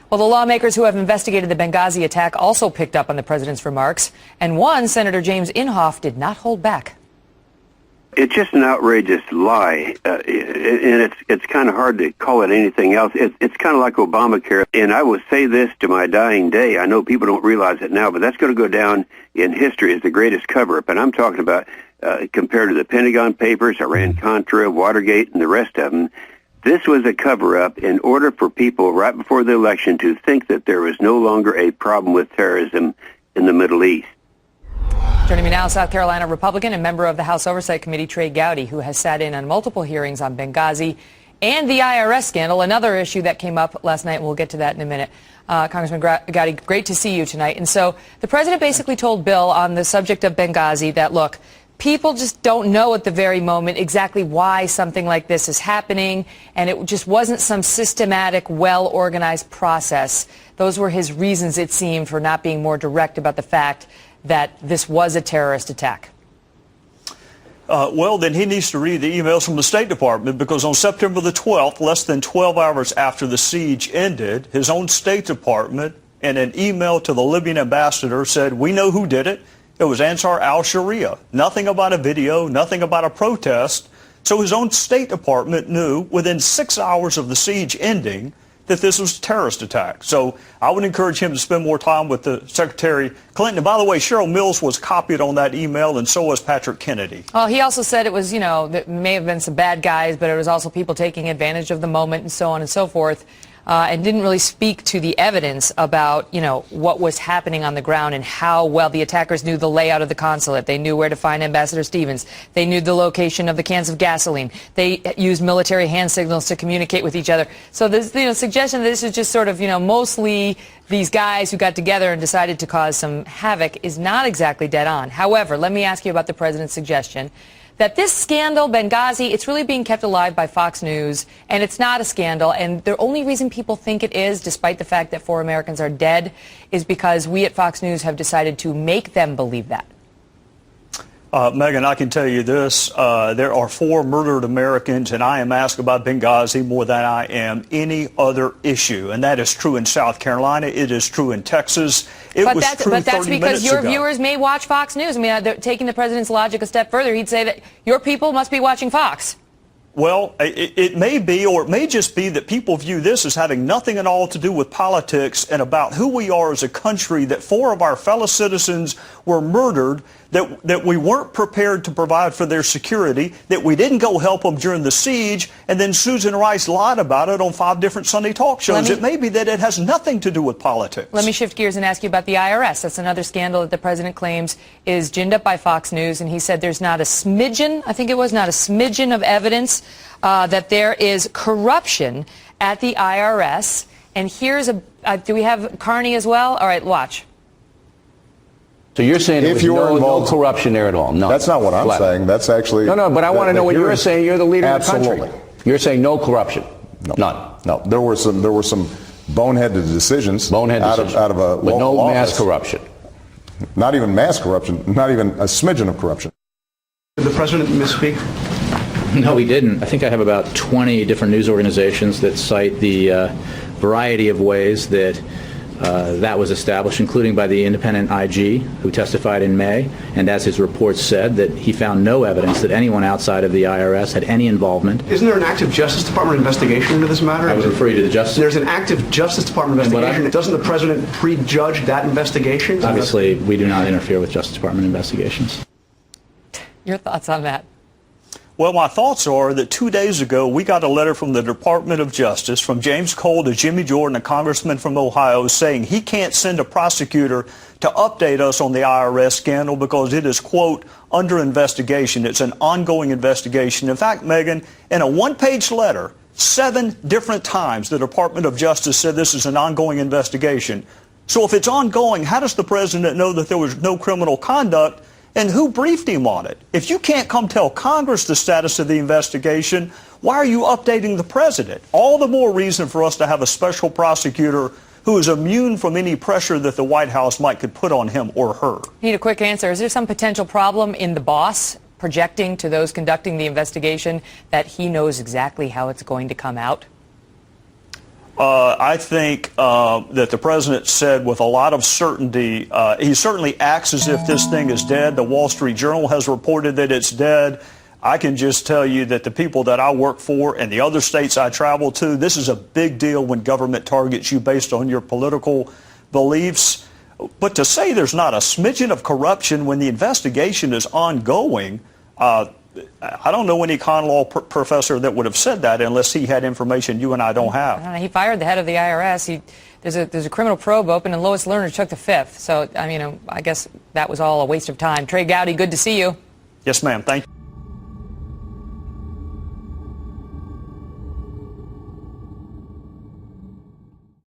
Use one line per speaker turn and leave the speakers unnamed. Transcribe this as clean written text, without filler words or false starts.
Well, the lawmakers who have investigated the Benghazi attack also picked up on the president's remarks, and one, Senator James Inhofe, did not hold back.
It's just an outrageous lie, and it's kind of hard to call it anything else. It's kind of like Obamacare, and I will say this to my dying day. I know people don't realize it now, but that's going to go down in history as the greatest cover-up, and I'm talking about compared to the Pentagon Papers, Iran-Contra, Watergate, and the rest of them. This was a cover-up in order for people right before the election to think that there was no longer a problem with terrorism in the Middle East.
Joining me now, South Carolina Republican and member of the House Oversight Committee, Trey Gowdy, who has sat in on multiple hearings on Benghazi and the IRS scandal, another issue that came up last night, and we'll get to that in a minute. Congressman Gowdy, great to see you tonight. And so the president basically told Bill on the subject of Benghazi that, look, people just don't know at the very moment exactly why something like this is happening, and it just wasn't some systematic, well-organized process. Those were his reasons, it seemed, for not being more direct about the fact that this was a terrorist attack.
Well, then he needs to read the emails from the State Department, because on September the 12th, less than 12 hours after the siege ended, his own State Department, in an email to the Libyan ambassador, said, "We know who did it. It was Ansar al-Sharia." Nothing about a video, nothing about a protest. So his own State Department knew within 6 hours of the siege ending that this was a terrorist attack. So I would encourage him to spend more time with the Secretary Clinton. And by the way, Cheryl Mills was copied on that email, and so was Patrick Kennedy.
Well, he also said it was, there may have been some bad guys, but it was also people taking advantage of the moment and so on and so forth. And didn't really speak to the evidence about, what was happening on the ground and how well the attackers knew the layout of the consulate. They knew where to find Ambassador Stevens. They knew the location of the cans of gasoline. They used military hand signals to communicate with each other. So this, suggestion that this is just sort of, mostly these guys who got together and decided to cause some havoc is not exactly dead on. However, let me ask you about the president's suggestion that this scandal, Benghazi, it's really being kept alive by Fox News, and it's not a scandal. And the only reason people think it is, despite the fact that 4 Americans are dead, is because we at Fox News have decided to make them believe that.
Megan, I can tell you this. There are 4 murdered Americans, and I am asked about Benghazi more than I am any other issue. And that is true in South Carolina. It is true in Texas. But that's because your viewers may watch Fox News. I mean, taking the president's logic a step further, he'd say that your people must be watching Fox. Well, it may be, or it may just be that people view this as having nothing at all to do with politics and about who we are as a country, that 4 of our fellow citizens were murdered, that we weren't prepared to provide for their security, that we didn't go help them during the siege, and then Susan Rice lied about it on 5 different Sunday talk shows. It may be that it has nothing to do with politics.
Let me shift gears and ask you about the IRS. That's another scandal that the president claims is ginned up by Fox News, and he said there's not a smidgen, I think it was, not a smidgen of evidence that there is corruption at the IRS. And here's do we have Carney as well? All right, watch.
So you're saying there was no corruption there at all? No.
That's not what I'm saying. That's actually...
No, but I want to know what you're saying. You're the leader of the country.
Absolutely.
You're saying no corruption?
No.
None?
No. There were some boneheaded decisions. Out of a
but no
local
mass
office.
corruption?
Not even mass corruption. Not even a smidgen of corruption.
Did the president misspeak?
No, he didn't. I think I have about 20 different news organizations that cite the variety of ways that that was established, including by the independent IG who testified in May, and as his report said, that he found no evidence that anyone outside of the IRS had any involvement.
Isn't there an active Justice Department investigation into this matter?
I would refer you to the Justice.
There's an active Justice Department investigation. Doesn't the president prejudge that investigation?
Obviously, we do not interfere with Justice Department investigations.
Your thoughts on that?
Well, my thoughts are that 2 days ago, we got a letter from the Department of Justice, from James Cole to Jimmy Jordan, a congressman from Ohio, saying he can't send a prosecutor to update us on the IRS scandal because it is, quote, under investigation. It's an ongoing investigation. In fact, Megan, in a one-page letter, 7 different times the Department of Justice said this is an ongoing investigation. So if it's ongoing, how does the president know that there was no criminal conduct? And who briefed him on it? If you can't come tell Congress the status of the investigation, why are you updating the president? All the more reason for us to have a special prosecutor who is immune from any pressure that the White House might could put on him or her.
Need a quick answer. Is there some potential problem in the boss projecting to those conducting the investigation that he knows exactly how it's going to come out?
I think that the president said with a lot of certainty, he certainly acts as if this thing is dead. The Wall Street Journal has reported that it's dead. I can just tell you that the people that I work for and the other states I travel to, this is a big deal when government targets you based on your political beliefs. But to say there's not a smidgen of corruption when the investigation is ongoing, I don't know any con law professor that would have said that unless he had information you and I don't have.
I don't know, he fired the head of the IRS. There's a criminal probe open, and Lois Lerner took the fifth. So, I mean, I guess that was all a waste of time. Trey Gowdy, good to see you.
Yes, ma'am. Thank you.